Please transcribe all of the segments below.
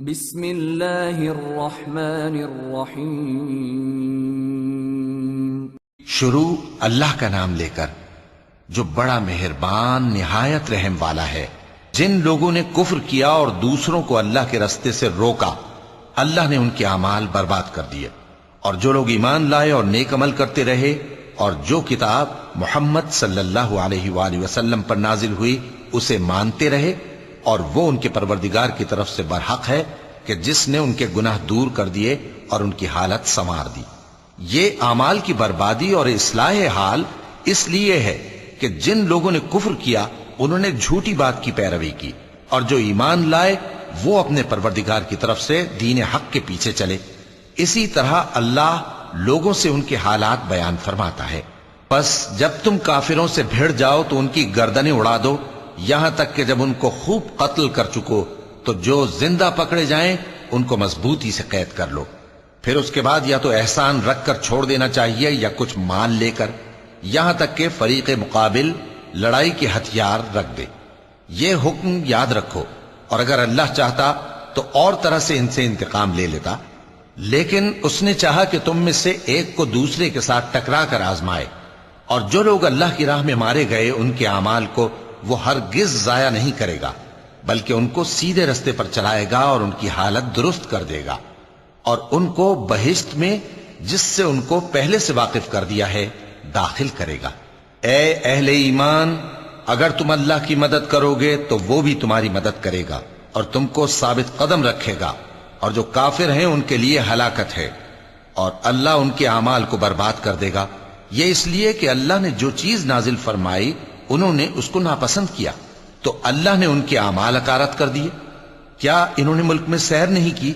بسم اللہ الرحمن الرحیم۔ شروع اللہ کا نام لے کر جو بڑا مہربان نہایت رحم والا ہے۔ جن لوگوں نے کفر کیا اور دوسروں کو اللہ کے رستے سے روکا، اللہ نے ان کے اعمال برباد کر دیے، اور جو لوگ ایمان لائے اور نیک عمل کرتے رہے اور جو کتاب محمد صلی اللہ علیہ وآلہ وسلم پر نازل ہوئی اسے مانتے رہے، اور وہ ان کے پروردگار کی طرف سے برحق ہے کہ جس نے ان کے گناہ دور کر دیے اور ان کی حالت سنوار دی۔ یہ اعمال کی بربادی اور اصلاح حال اس لیے ہے کہ جن لوگوں نے کفر کیا انہوں نے جھوٹی بات کی پیروی کی، اور جو ایمان لائے وہ اپنے پروردگار کی طرف سے دین حق کے پیچھے چلے۔ اسی طرح اللہ لوگوں سے ان کے حالات بیان فرماتا ہے۔ پس جب تم کافروں سے بھیڑ جاؤ تو ان کی گردنیں اڑا دو، یہاں تک کہ جب ان کو خوب قتل کر چکو تو جو زندہ پکڑے جائیں ان کو مضبوطی سے قید کر لو۔ پھر اس کے بعد یا تو احسان رکھ کر چھوڑ دینا چاہیے یا کچھ مال لے کر، یہاں تک کہ فریق مقابل لڑائی کے ہتھیار رکھ دے۔ یہ حکم یاد رکھو، اور اگر اللہ چاہتا تو اور طرح سے ان سے انتقام لے لیتا، لیکن اس نے چاہا کہ تم میں سے ایک کو دوسرے کے ساتھ ٹکرا کر آزمائے۔ اور جو لوگ اللہ کی راہ میں مارے گئے ان کے اعمال کو وہ ہرگز ضائع نہیں کرے گا، بلکہ ان کو سیدھے رستے پر چلائے گا اور ان کی حالت درست کر دے گا، اور ان کو بہشت میں جس سے ان کو پہلے سے واقف کر دیا ہے داخل کرے گا۔ اے اہل ایمان، اگر تم اللہ کی مدد کرو گے تو وہ بھی تمہاری مدد کرے گا اور تم کو ثابت قدم رکھے گا، اور جو کافر ہیں ان کے لیے ہلاکت ہے، اور اللہ ان کے اعمال کو برباد کر دے گا۔ یہ اس لیے کہ اللہ نے جو چیز نازل فرمائی انہوں نے اس کو ناپسند کیا، تو اللہ نے ان کے اعمال اکارت کر دیے۔ کیا انہوں نے ملک میں سیر نہیں کی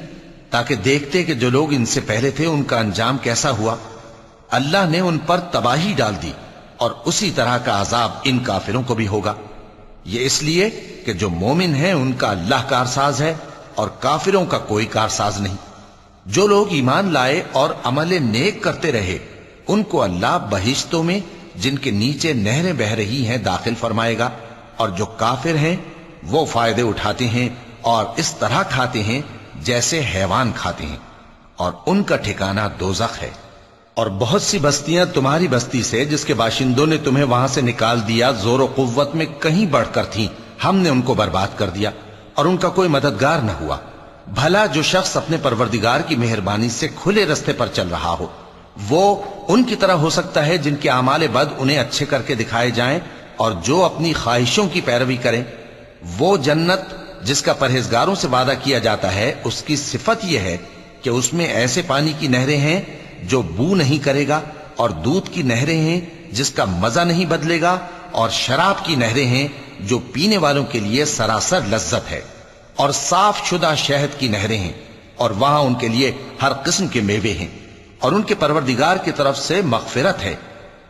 تاکہ دیکھتے کہ جو لوگ ان سے پہلے تھے ان کا انجام کیسا ہوا؟ اللہ نے ان پر تباہی ڈال دی، اور اسی طرح کا عذاب ان کافروں کو بھی ہوگا۔ یہ اس لیے کہ جو مومن ہیں ان کا اللہ کارساز ہے اور کافروں کا کوئی کارساز نہیں۔ جو لوگ ایمان لائے اور عمل نیک کرتے رہے ان کو اللہ بہشتوں میں جن کے نیچے نہریں بہ رہی ہیں داخل فرمائے گا، اور جو کافر ہیں وہ فائدے اٹھاتے ہیں اور اس طرح کھاتے ہیں جیسے حیوان کھاتے ہیں، اور ان کا ٹھکانہ دوزخ ہے۔ اور بہت سی بستیاں تمہاری بستی سے جس کے باشندوں نے تمہیں وہاں سے نکال دیا زور و قوت میں کہیں بڑھ کر تھیں، ہم نے ان کو برباد کر دیا اور ان کا کوئی مددگار نہ ہوا۔ بھلا جو شخص اپنے پروردگار کی مہربانی سے کھلے رستے پر چل رہا ہو وہ ان کی طرح ہو سکتا ہے جن کے اعمال بد انہیں اچھے کر کے دکھائے جائیں، اور جو اپنی خواہشوں کی پیروی کریں۔ وہ جنت جس کا پرہیزگاروں سے وعدہ کیا جاتا ہے اس کی صفت یہ ہے کہ اس میں ایسے پانی کی نہریں ہیں جو بو نہیں کرے گا، اور دودھ کی نہریں ہیں جس کا مزہ نہیں بدلے گا، اور شراب کی نہریں ہیں جو پینے والوں کے لیے سراسر لذت ہے، اور صاف شدہ شہد کی نہریں ہیں، اور وہاں ان کے لیے ہر قسم کے میوے ہیں، اور ان کے پروردگار کی طرف سے مغفرت ہے۔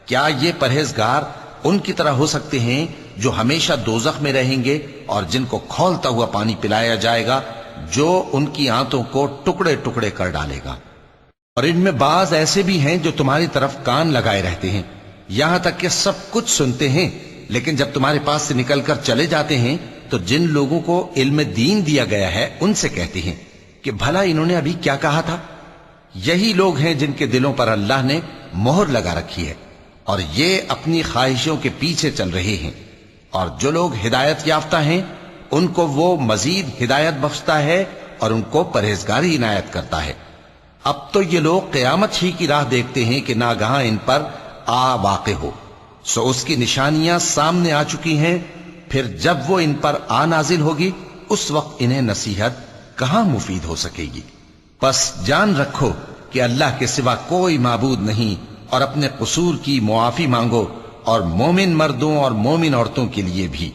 کیا یہ پرہیزگار ان کی طرح ہو سکتے ہیں جو ہمیشہ دوزخ میں رہیں گے اور جن کو کھولتا ہوا پانی پلایا جائے گا جو ان کی آنتوں کو ٹکڑے ٹکڑے کر ڈالے گا؟ اور ان میں بعض ایسے بھی ہیں جو تمہاری طرف کان لگائے رہتے ہیں، یہاں تک کہ سب کچھ سنتے ہیں، لیکن جب تمہارے پاس سے نکل کر چلے جاتے ہیں تو جن لوگوں کو علم دین دیا گیا ہے ان سے کہتے ہیں کہ بھلا انہوں نے ابھی کیا کہا تھا؟ یہی لوگ ہیں جن کے دلوں پر اللہ نے مہر لگا رکھی ہے، اور یہ اپنی خواہشوں کے پیچھے چل رہے ہیں۔ اور جو لوگ ہدایت یافتہ ہیں ان کو وہ مزید ہدایت بخشتا ہے اور ان کو پرہیزگاری عنایت کرتا ہے۔ اب تو یہ لوگ قیامت ہی کی راہ دیکھتے ہیں کہ ناگہاں ان پر آ واقع ہو، سو اس کی نشانیاں سامنے آ چکی ہیں، پھر جب وہ ان پر آ نازل ہوگی اس وقت انہیں نصیحت کہاں مفید ہو سکے گی۔ پس جان رکھو کہ اللہ کے سوا کوئی معبود نہیں، اور اپنے قصور کی معافی مانگو، اور مومن مردوں اور مومن عورتوں کے لیے بھی۔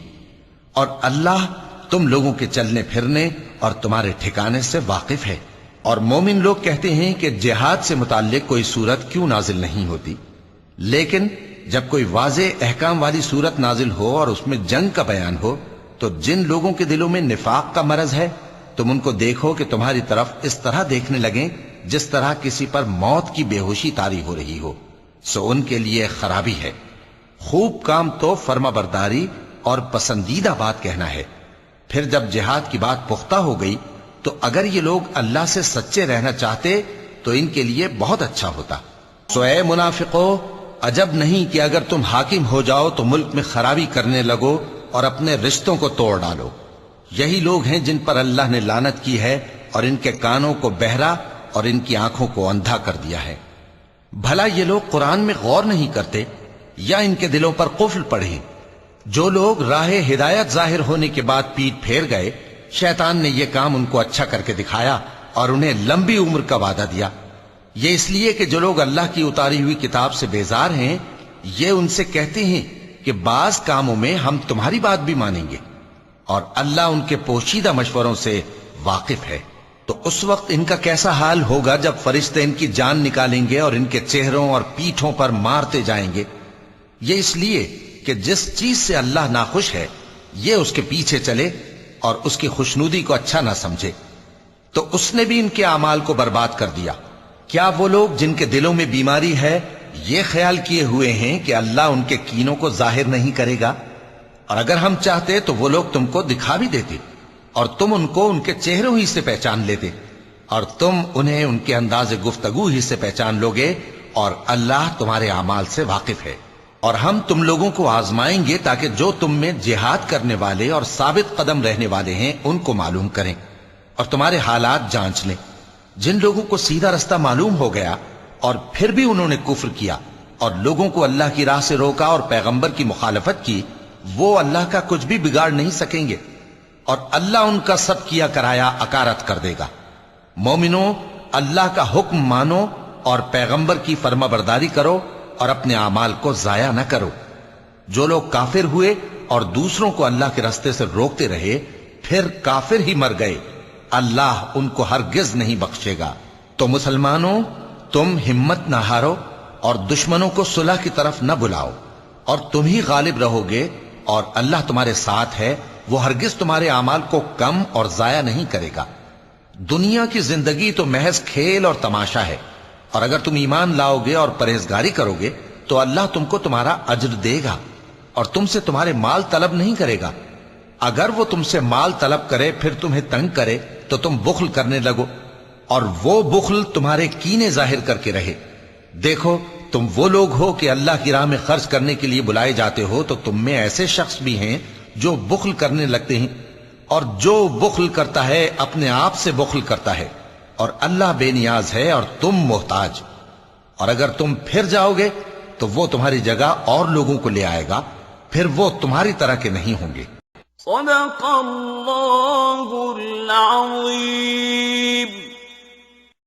اور اللہ تم لوگوں کے چلنے پھرنے اور تمہارے ٹھکانے سے واقف ہے۔ اور مومن لوگ کہتے ہیں کہ جہاد سے متعلق کوئی صورت کیوں نازل نہیں ہوتی، لیکن جب کوئی واضح احکام والی صورت نازل ہو اور اس میں جنگ کا بیان ہو تو جن لوگوں کے دلوں میں نفاق کا مرض ہے تم ان کو دیکھو کہ تمہاری طرف اس طرح دیکھنے لگیں جس طرح کسی پر موت کی بے ہوشی طاری ہو رہی ہو، سو ان کے لیے خرابی ہے۔ خوب کام تو فرما برداری اور پسندیدہ بات کہنا ہے، پھر جب جہاد کی بات پختہ ہو گئی تو اگر یہ لوگ اللہ سے سچے رہنا چاہتے تو ان کے لیے بہت اچھا ہوتا۔ سو اے منافقو، عجب نہیں کہ اگر تم حاکم ہو جاؤ تو ملک میں خرابی کرنے لگو اور اپنے رشتوں کو توڑ ڈالو۔ یہی لوگ ہیں جن پر اللہ نے لعنت کی ہے اور ان کے کانوں کو بہرا اور ان کی آنکھوں کو اندھا کر دیا ہے۔ بھلا یہ لوگ قرآن میں غور نہیں کرتے یا ان کے دلوں پر قفل پڑے؟ جو لوگ راہ ہدایت ظاہر ہونے کے بعد پیٹ پھیر گئے، شیطان نے یہ کام ان کو اچھا کر کے دکھایا اور انہیں لمبی عمر کا وعدہ دیا۔ یہ اس لیے کہ جو لوگ اللہ کی اتاری ہوئی کتاب سے بیزار ہیں، یہ ان سے کہتے ہیں کہ بعض کاموں میں ہم تمہاری بات بھی مانیں گے، اور اللہ ان کے پوشیدہ مشوروں سے واقف ہے۔ تو اس وقت ان کا کیسا حال ہوگا جب فرشتے ان کی جان نکالیں گے اور ان کے چہروں اور پیٹھوں پر مارتے جائیں گے۔ یہ اس لیے کہ جس چیز سے اللہ ناخوش ہے یہ اس کے پیچھے چلے اور اس کی خوشنودی کو اچھا نہ سمجھے، تو اس نے بھی ان کے اعمال کو برباد کر دیا۔ کیا وہ لوگ جن کے دلوں میں بیماری ہے یہ خیال کیے ہوئے ہیں کہ اللہ ان کے کینوں کو ظاہر نہیں کرے گا؟ اور اگر ہم چاہتے تو وہ لوگ تم کو دکھا بھی دیتے اور تم ان کو ان کے چہروں ہی سے پہچان لیتے، اور تم انہیں ان کے انداز گفتگو ہی سے پہچان لوگے، اور اللہ تمہارے اعمال سے واقف ہے۔ اور ہم تم لوگوں کو آزمائیں گے تاکہ جو تم میں جہاد کرنے والے اور ثابت قدم رہنے والے ہیں ان کو معلوم کریں اور تمہارے حالات جانچ لیں۔ جن لوگوں کو سیدھا رستہ معلوم ہو گیا اور پھر بھی انہوں نے کفر کیا اور لوگوں کو اللہ کی راہ سے روکا اور پیغمبر کی مخالفت کی، وہ اللہ کا کچھ بھی بگاڑ نہیں سکیں گے، اور اللہ ان کا سب کیا کرایا اکارت کر دے گا۔ مومنوں، اللہ کا حکم مانو اور پیغمبر کی فرما برداری کرو اور اپنے اعمال کو ضائع نہ کرو۔ جو لوگ کافر ہوئے اور دوسروں کو اللہ کے راستے سے روکتے رہے پھر کافر ہی مر گئے، اللہ ان کو ہرگز نہیں بخشے گا۔ تو مسلمانوں، تم ہمت نہ ہارو اور دشمنوں کو صلح کی طرف نہ بلاؤ، اور تم ہی غالب رہو گے، اور اللہ تمہارے ساتھ ہے، وہ ہرگز تمہارے اعمال کو کم اور ضائع نہیں کرے گا۔ دنیا کی زندگی تو محض کھیل اور تماشا ہے، اور اگر تم ایمان لاؤ گے اور پرہیزگاری کرو گے تو اللہ تم کو تمہارا اجر دے گا اور تم سے تمہارے مال طلب نہیں کرے گا۔ اگر وہ تم سے مال طلب کرے پھر تمہیں تنگ کرے تو تم بخل کرنے لگو، اور وہ بخل تمہارے کینے ظاہر کر کے رہے۔ دیکھو، تم وہ لوگ ہو کہ اللہ کی راہ میں خرچ کرنے کے لیے بلائے جاتے ہو، تو تم میں ایسے شخص بھی ہیں جو بخل کرنے لگتے ہیں، اور جو بخل کرتا ہے اپنے آپ سے بخل کرتا ہے، اور اللہ بے نیاز ہے اور تم محتاج۔ اور اگر تم پھر جاؤ گے تو وہ تمہاری جگہ اور لوگوں کو لے آئے گا، پھر وہ تمہاری طرح کے نہیں ہوں گے۔ صدق اللہ العظیم۔